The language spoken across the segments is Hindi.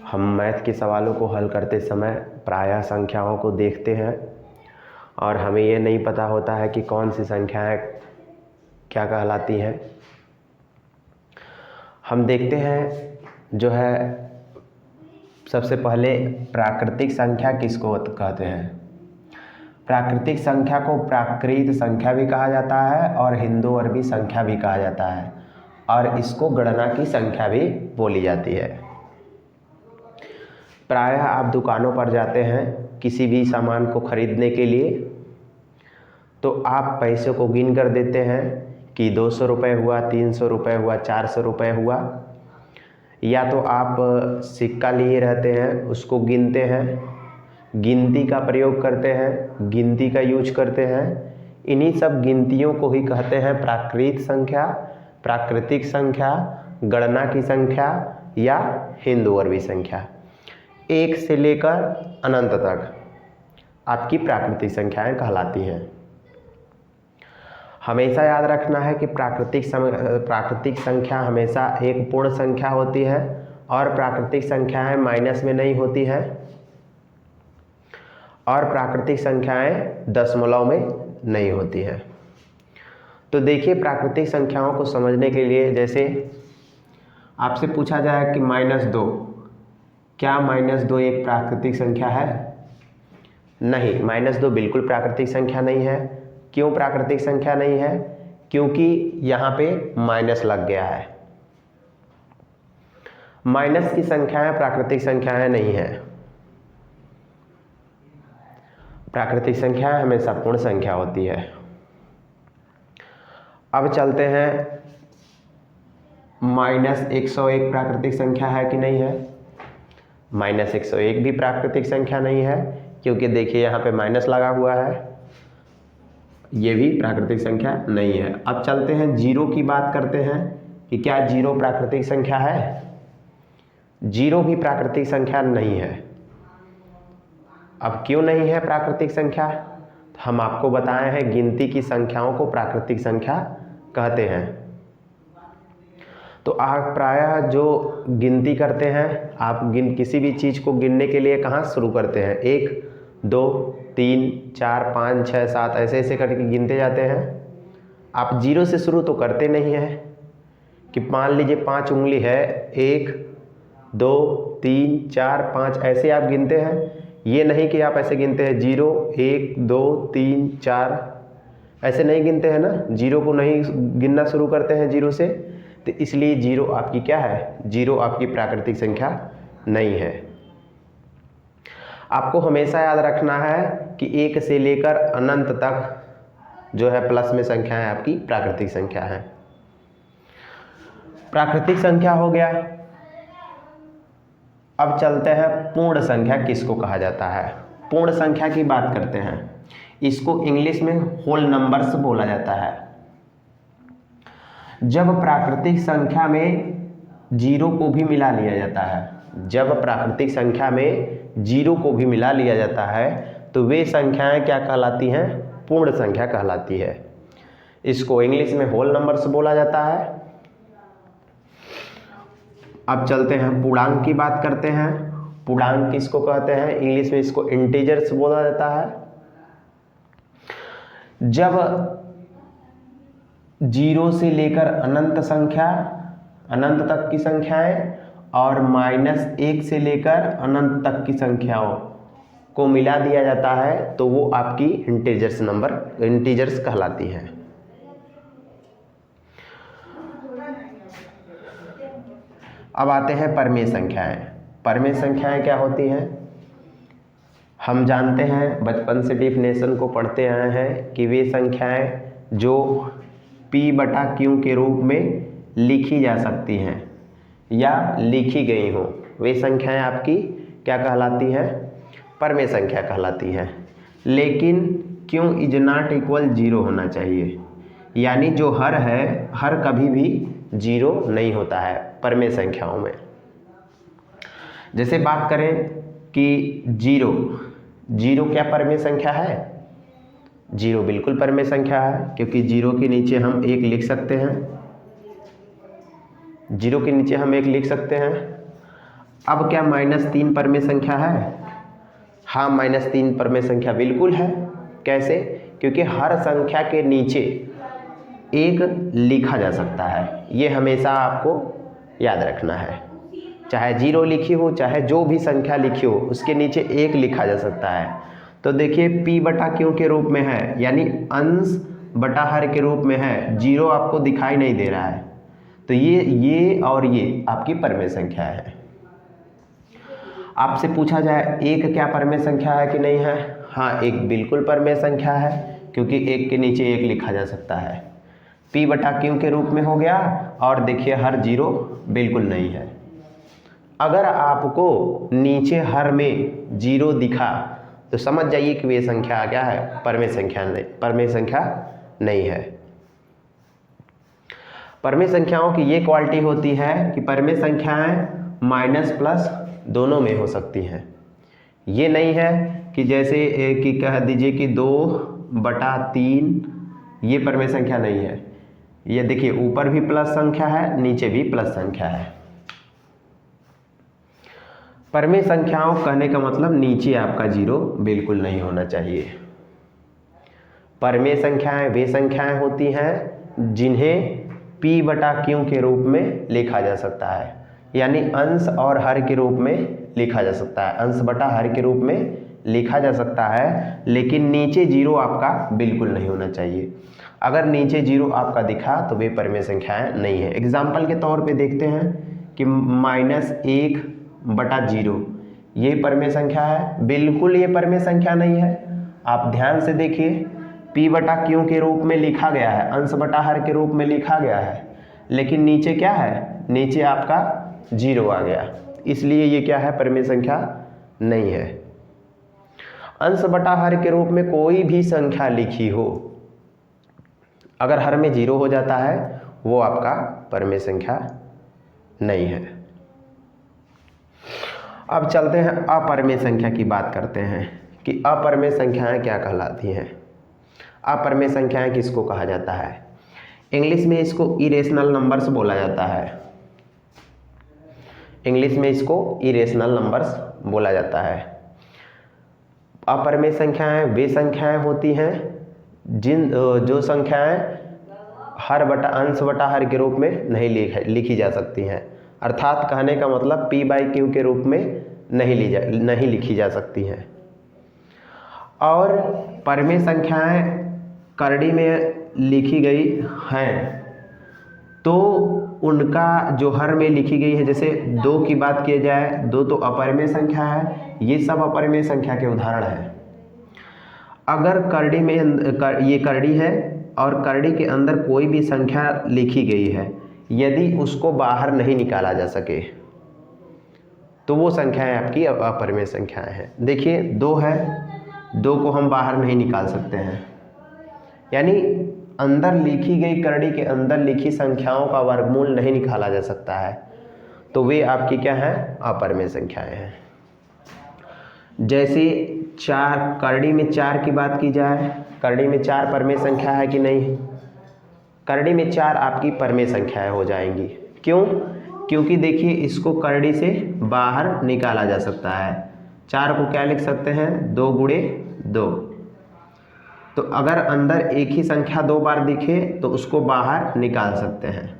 हम मैथ के सवालों को हल करते समय प्रायः संख्याओं को देखते हैं और हमें ये नहीं पता होता है कि कौन सी संख्याएं क्या कहलाती हैं। हम देखते हैं जो है सबसे पहले प्राकृतिक संख्या किसको कहते हैं। प्राकृतिक संख्या को प्राकृत संख्या भी कहा जाता है और हिंदू अरबी संख्या भी कहा जाता है और इसको गणना की संख्या भी बोली जाती है। प्रायः आप दुकानों पर जाते हैं किसी भी सामान को खरीदने के लिए तो आप पैसे को गिन कर देते हैं कि 200 रुपये हुआ, 300 रुपये हुआ, 400 रुपये हुआ, या तो आप सिक्का लिए रहते हैं उसको गिनते हैं, गिनती का प्रयोग करते हैं, गिनती का यूज करते हैं। इन्हीं सब गिनतियों को ही कहते हैं प्राकृत संख्या, प्राकृतिक संख्या, गणना की संख्या या हिंदू अरबी संख्या। 1 से लेकर अनंत तक आपकी प्राकृतिक संख्याएं कहलाती हैं। हमेशा याद रखना है कि प्राकृतिक संख्या हमेशा एक पूर्ण संख्या होती है और प्राकृतिक संख्याएं माइनस में नहीं होती हैं और प्राकृतिक संख्याएं दशमलव में नहीं होती हैं। तो देखिए, प्राकृतिक संख्याओं को समझने के लिए जैसे आपसे पूछा जाए कि -2, क्या -2 एक प्राकृतिक संख्या है? नहीं, -2 बिल्कुल प्राकृतिक संख्या नहीं है। क्यों प्राकृतिक संख्या नहीं है? क्योंकि यहाँ पे माइनस लग गया है। माइनस की संख्याएं प्राकृतिक संख्याएं नहीं है। प्राकृतिक संख्याएं हमेशा पूर्ण संख्या होती है। अब चलते हैं, -101 प्राकृतिक संख्या है कि नहीं है? -101 भी प्राकृतिक संख्या नहीं है क्योंकि देखिए यहाँ पे माइनस लगा हुआ है, ये भी प्राकृतिक संख्या नहीं है। अब चलते हैं 0 की बात करते हैं कि क्या 0 प्राकृतिक संख्या है? 0 भी प्राकृतिक संख्या नहीं है। अब क्यों नहीं है प्राकृतिक संख्या? हम आपको बताए हैं गिनती की संख्याओं को प्राकृतिक संख्या कहते हैं। तो आप प्रायः जो गिनती करते हैं, आप किसी भी चीज़ को गिनने के लिए कहाँ शुरू करते हैं? 1, 2, 3, 4, 5, 6, 7 ऐसे ऐसे करके गिनते जाते हैं। आप 0 से शुरू तो करते नहीं हैं कि मान लीजिए 5 उंगली है, 1, 2, 3, 4, 5 ऐसे आप गिनते हैं। ये नहीं कि आप ऐसे गिनते हैं 0, 1, 2, 3, 4 ऐसे नहीं गिनते हैं ना। 0 को नहीं गिनना शुरू करते हैं 0 से, तो इसलिए 0 आपकी क्या है? 0 आपकी प्राकृतिक संख्या नहीं है। आपको हमेशा याद रखना है कि 1 से लेकर अनंत तक जो है प्लस में संख्याएं आपकी प्राकृतिक संख्या है। प्राकृतिक संख्या हो गया। अब चलते हैं पूर्ण संख्या किसको कहा जाता है। पूर्ण संख्या की बात करते हैं। इसको इंग्लिश में होल नंबर्स बोला जाता है। जब प्राकृतिक संख्या में 0 को भी मिला लिया जाता है, जब प्राकृतिक संख्या में 0 को भी मिला लिया जाता है तो वे संख्याएं क्या कहलाती हैं? पूर्ण संख्या कहलाती है। इसको इंग्लिश में होल नंबर्स बोला जाता है। अब चलते हैं पूर्णांक की बात करते हैं। पूर्णांक किसको कहते हैं? इंग्लिश में इसको इंटीजर्स बोला जाता है। जब 0 से लेकर अनंत संख्या, अनंत तक की संख्याएं और -1 से लेकर अनंत तक की संख्याओं को मिला दिया जाता है तो वो आपकी इंटीजर्स कहलाती हैं। अब आते हैं परमेय संख्याएं। परमेय संख्याएं क्या होती हैं? हम जानते हैं, बचपन से डिफिनेशन को पढ़ते आए हैं कि वे संख्याएं जो P/Q के रूप में लिखी जा सकती हैं या लिखी गई हो, वे संख्याएं आपकी क्या कहलाती हैं? परमेय संख्या कहलाती हैं। लेकिन क्यों इज नॉट इक्वल 0 होना चाहिए, यानी जो हर है, हर कभी भी 0 नहीं होता है परमेय संख्याओं में। जैसे बात करें कि 0 क्या परमेय संख्या है? 0 बिल्कुल परमेय संख्या है क्योंकि 0 के नीचे हम 1 लिख सकते हैं। 0 के नीचे हम 1 लिख सकते हैं। अब क्या -3 परमेय संख्या है? हाँ, -3 परमेय संख्या बिल्कुल है। कैसे? क्योंकि हर संख्या के नीचे एक लिखा जा सकता है, ये हमेशा आपको याद रखना है। चाहे 0 लिखी हो, चाहे जो भी संख्या लिखी हो, उसके नीचे एक लिखा जा सकता है। तो देखिए p बटा q के रूप में है, यानी अंश बटा हर के रूप में है, 0 आपको दिखाई नहीं दे रहा है। तो ये और ये आपकी परमेय संख्या है। आपसे पूछा जाए एक क्या परमेय संख्या है कि नहीं है? हाँ, एक बिल्कुल परमेय संख्या है, क्योंकि एक के नीचे एक लिखा जा सकता है। p बटा q के रूप में हो गया, और देखिए हर 0 बिल्कुल नहीं है। अगर आपको नीचे हर में 0 दिखा तो समझ जाइए कि ये संख्या क्या है? परमेय संख्या नहीं है। परमेय संख्याओं की ये क्वालिटी होती है कि परमेय संख्याएं माइनस प्लस दोनों में हो सकती हैं। ये नहीं है कि जैसे कि कह दीजिए कि 2/3 ये परमेय संख्या नहीं है। ये देखिए ऊपर भी प्लस संख्या है, नीचे भी प्लस संख्या है। परमेय संख्याओं कहने का मतलब नीचे आपका 0 बिल्कुल नहीं होना चाहिए। परमेय संख्याएं वे संख्याएं होती हैं जिन्हें p बटा q के रूप में लिखा जा सकता है, यानी अंश और हर के रूप में लिखा जा सकता है, अंश बटा हर के रूप में लिखा जा सकता है, लेकिन नीचे 0 आपका बिल्कुल नहीं होना चाहिए। अगर नीचे 0 आपका दिखा तो वे परमेय संख्याएं नहीं है। एग्जाम्पल के तौर पे देखते हैं कि -1/0 ये परमेय संख्या है? बिल्कुल ये परमेय संख्या नहीं है। आप ध्यान से देखिए, p बटा q के रूप में लिखा गया है, अंश बटा हर के रूप में लिखा गया है, लेकिन नीचे क्या है? नीचे आपका 0 आ गया, इसलिए ये क्या है? परमेय संख्या नहीं है। अंश बटा हर के रूप में कोई भी संख्या लिखी हो, अगर हर में 0 हो जाता है वो आपका परमेय संख्या नहीं है। अब चलते हैं अपरमेय संख्या की बात करते हैं कि अपरमेय संख्याएं क्या कहलाती हैं। अपरमेय संख्याएं किसको कहा जाता है? इंग्लिश में इसको इरेशनल नंबर्स बोला जाता है। इंग्लिश में इसको इरेशनल नंबर्स बोला जाता है। अपरमेय संख्याएं वे संख्याएं होती हैं जो संख्याएं अंश बटा हर के रूप में नहीं लिखी जा सकती हैं, अर्थात कहने का मतलब p बाई q के रूप में नहीं लिखी जा सकती हैं। और परमेय संख्याएं करड़ी में लिखी गई हैं तो उनका जो हर में लिखी गई है, जैसे 2 की बात की जाए, 2 तो अपरमेय संख्या है, ये सब अपरमेय संख्या के उदाहरण हैं। अगर करड़ी में ये करड़ी है और करड़ी के अंदर कोई भी संख्या लिखी गई है, यदि उसको बाहर नहीं निकाला जा सके तो वो संख्याएं आपकी अपरमेय संख्याएं हैं। देखिए 2 है, 2 को हम बाहर नहीं निकाल सकते हैं, यानी अंदर लिखी गई करड़ी के अंदर लिखी संख्याओं का वर्गमूल नहीं निकाला जा सकता है, तो वे आपकी क्या है? अपरमेय संख्याएं हैं। जैसे 4, करड़ी में 4 की बात की जाए, करड़ी में 4 परमेय संख्या है कि नहीं? करड़ी में 4 आपकी परमेय संख्याएं हो जाएंगी। क्यों? क्योंकि देखिए इसको करड़ी से बाहर निकाला जा सकता है। 4 को क्या लिख सकते हैं? 2 गुणे 2। तो अगर अंदर एक ही संख्या 2 बार दिखे तो उसको बाहर निकाल सकते हैं।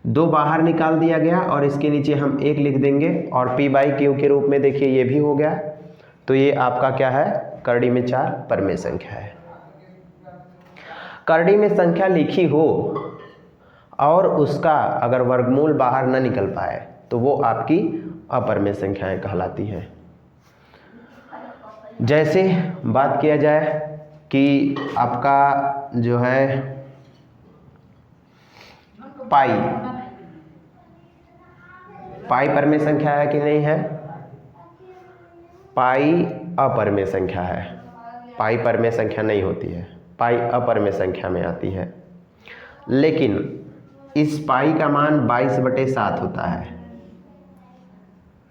2 बाहर निकाल दिया गया और इसके नीचे हम 1 लिख देंगे, और p बाई q के रूप में देखिए ये भी हो गया। तो ये आपका क्या है? करड़ी में 4 परमेय संख्या है। करड़ी में संख्या लिखी हो और उसका अगर वर्गमूल बाहर न निकल पाए तो वो आपकी अपरमेय संख्याएं कहलाती हैं। जैसे बात किया जाए कि आपका जो है पाई परमेय संख्या है कि नहीं है? पाई अपरमेय संख्या है। पाई परमेय संख्या नहीं होती है, पाई अपरमेय संख्या में आती है। लेकिन इस पाई का मान 22/7 होता है।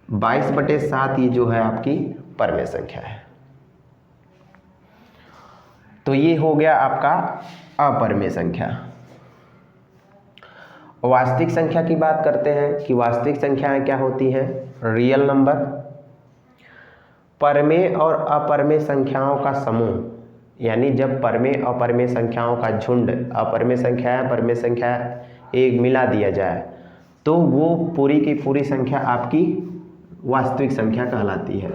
22/7 ये जो है आपकी परमेय संख्या है। तो ये हो गया आपका अपरमेय संख्या। वास्तविक संख्या की बात करते हैं कि वास्तविक संख्याएं क्या होती हैं? रियल नंबर, परमेय और अपरमेय संख्याओं का समूह, यानी जब परमेय और अपरमेय संख्याओं का झुंड, अपरमेय संख्या परमेय संख्या एक मिला दिया जाए तो वो पूरी की पूरी संख्या आपकी वास्तविक संख्या कहलाती है।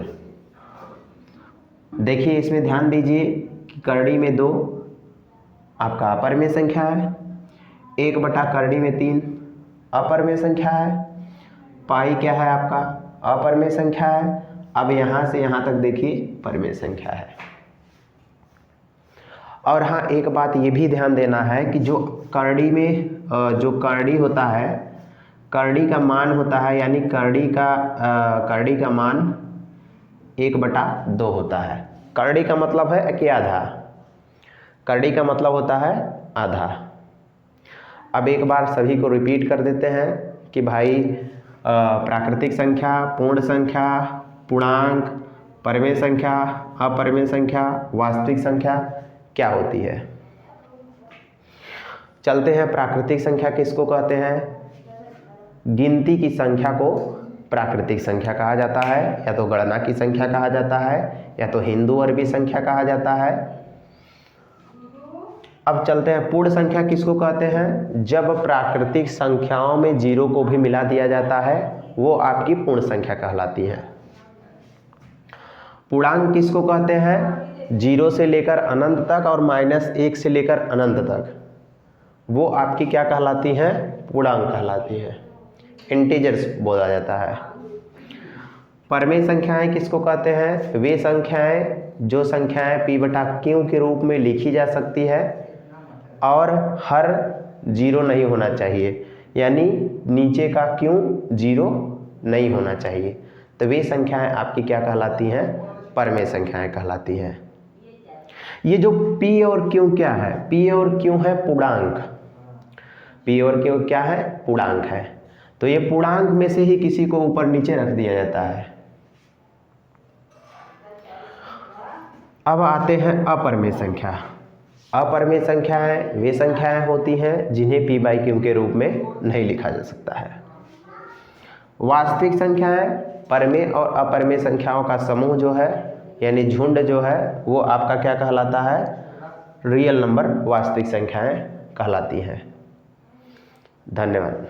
देखिए इसमें ध्यान दीजिए कि करड़ी में 2 आपका अपरमेय संख्या है, 1/3 अपरमेय संख्या है, पाई क्या है आपका? अपरमेय संख्या है। अब यहाँ से यहाँ तक देखिए परमेय संख्या है। और हाँ, एक बात ये भी ध्यान देना है कि जो करड़ी में जो करड़ी होता है, करड़ी का मान होता है, यानी करड़ी का मान 1/2 होता है। करड़ी का मतलब है कि आधा, करड़ी का मतलब होता है आधा। अब एक बार सभी को रिपीट कर देते हैं कि भाई प्राकृतिक संख्या, पूर्ण संख्या, पूर्णांक, परमेय संख्या, अपरमेय संख्या, वास्तविक संख्या क्या होती है। चलते हैं, प्राकृतिक संख्या किसको कहते हैं? गिनती की संख्या को प्राकृतिक संख्या कहा जाता है, या तो गणना की संख्या कहा जाता है, या तो हिंदू अरबी संख्या कहा जाता है। अब चलते हैं, पूर्ण संख्या किसको कहते हैं? जब प्राकृतिक संख्याओं में 0 को भी मिला दिया जाता है वो आपकी पूर्ण संख्या कहलाती है। पूर्णांक किसको कहते हैं? 0 से लेकर अनंत तक और -1 से लेकर अनंत तक, वो आपकी क्या कहलाती हैं? पूर्णांक कहलाती है, इंटीजर्स बोला जाता है। परमेय संख्याएं किसको कहते हैं? वे संख्याएं जो संख्याएं p/q के रूप में लिखी जा सकती है और हर 0 नहीं होना चाहिए, यानी नीचे का q 0 नहीं होना चाहिए, तो वे संख्याएं आपकी क्या कहलाती हैं? परमेय संख्याएं कहलाती हैं। ये जो p और q क्या है? p और q है पूर्णांक, p और q क्या है? पूर्णांक है। तो ये पूर्णांक में से ही किसी को ऊपर नीचे रख दिया जाता है। अब आते हैं अपरमेय संख्या। अपरमेय संख्याएं वे संख्याएं होती हैं जिन्हें p/q के रूप में नहीं लिखा जा सकता है। वास्तविक संख्याएं परमेय और अपरमेय संख्याओं का समूह जो है, यानी झुंड जो है, वो आपका क्या कहलाता है? रियल नंबर, वास्तविक संख्याएं कहलाती हैं। धन्यवाद।